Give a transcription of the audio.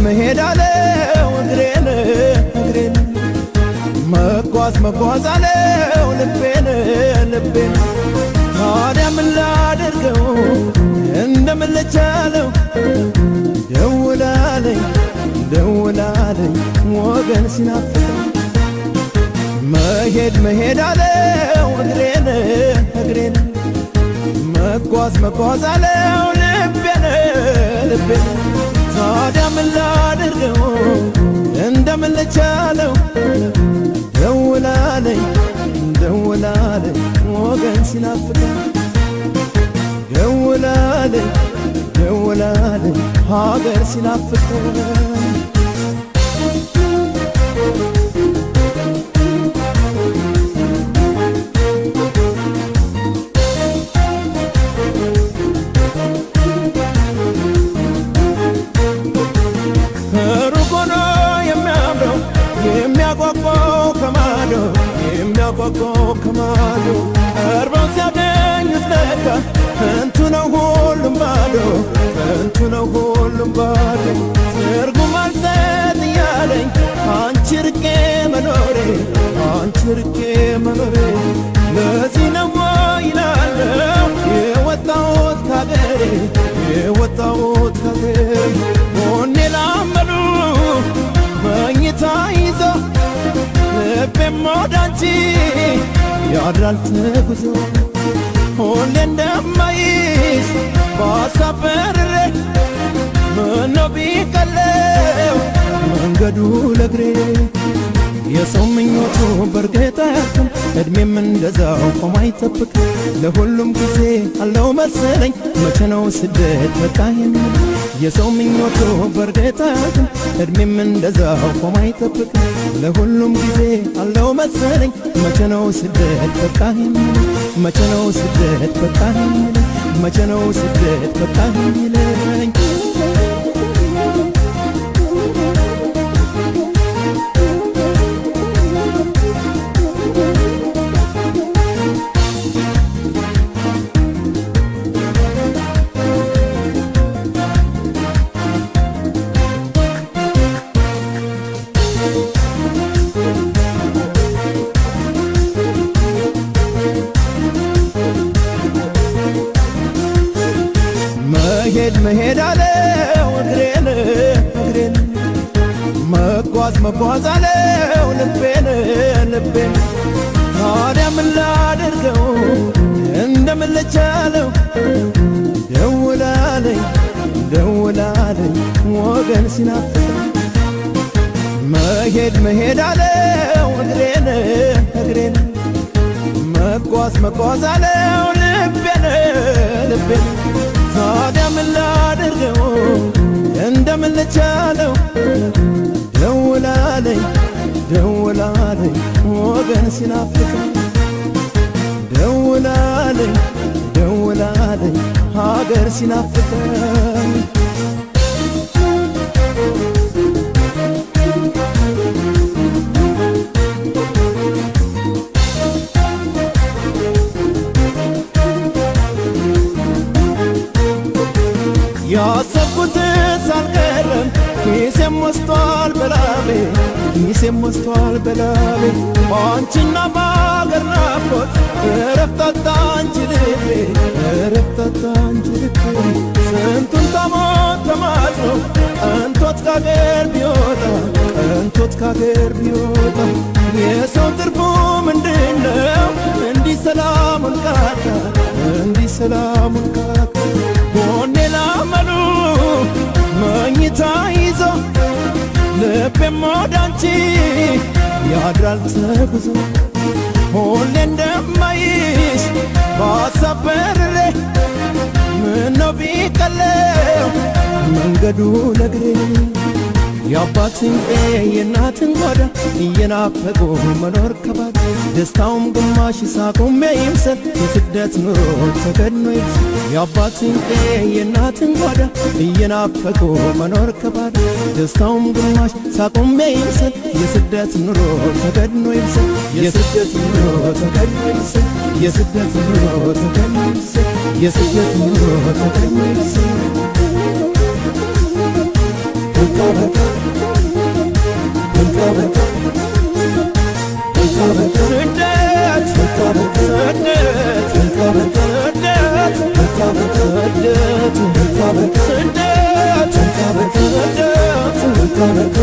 መሄድ አለው እግሬን መጓዝ አለው ልቤን ታዲያ ምን ላድርገው እንደምን ልቻለው ደውላለኝ ወገን ሲናፍቀኝ መሄድ አለው እግሬን መጓዝ አለው ልቤን ታዲያ ምን ላድርገው እንደምን ልቻለው ደውላለኝ ወገን ሲናፍቀኝ ደውላለኝ ሀገር ሲናፍቀኝ ከማዶ ቀርበው ሲያገኙት ለካ ከንቱ ነው ሁሉም ባዶ ትርጉም አልሰጥ እያለኝ አንቺ ርቄ መኖሬ ለዚህ ነው ይላለው የወጣሁት ካገሬ ሆኔ ላመሉ መኝታ ይዞ ልቤም ወዳንቺ ያድራል ተጉዞ ሁሌ እንደማይሽ በሀሳብ በርሬ ምነው ቢቀለው መንገዱ ለእግሬ የሰው ምኞቱ በርግጥ አያልቅም እድሜም እንደዛው ቆሞ አይጠብቅ ለሁሉም ጊዜ አለው መሰለኝ መቼ ነው ስደት በቃ የሚል የሰው ምኞቱ በርግጥ አያልቅም እድሜም እንደዛው ቆሞ አይጠብቅ ለሁሉም ጊዜ አለው መሰለኝ መቼ ነው ስደት በቃ የሚል መቼ ነው ስደት በቃ የሚለኝ መሄድ አለው እግሬን መጓዝ አለው ልቤን ታዲያ ምን ላድርገው እንደምን ልቻለው ደውላለኝ ወገን ሲናፍቀኝ መሄድ አለው እግሬን መጓዝ አለው ልቤን ታዲያ ምን ላድርገው እንደምን ልቻለው ደውላለኝ ወገን ሲናፍቀኝ ደውላለኝ ሀገር ሲናፍቀኝ ያሰብኩት ሳልቀረም ኪሴም ወስቷል በላቤ ባንቺና ባገር ናፍቆት እረፍት አጣ አንቺ ልቤ ስንቱን ተማጽኖ ቀንቶት ካገር ቢወጣ የሰው ትርፉ ምንድነው እንዲህ ሰላሙን ካጣ ሆኔ ላመሉ መኝታ ይዞ ልቤም ወዳንቺ ያድራል ተጉዞ ሁሌ እንደማይሽ በሀሳብ በርሬ ምነው ቢቀለው መንገዱ ለእግሬ የአባትን የእናትን ጓዳ እየናፈቁ መኖር ከባድ ደስታውም ግማሽ ሳቁም ይምሰል የስደት ኑሮ ተከድኖ ይብሰል የአባትን የእናትን ጓዳ እየናፈቁ መኖር ከባድ ደስታውም ግማሽ ሳቁም ይምሰል የስደት ኑሮ ተከድኖ ይብሰል የስደት ኑሮ ተከድኖ ይብሰል የስደት ኑሮ ተከድኖ ይብሰል የስደት ኑሮ ተከድኖ ይብሰል Suddet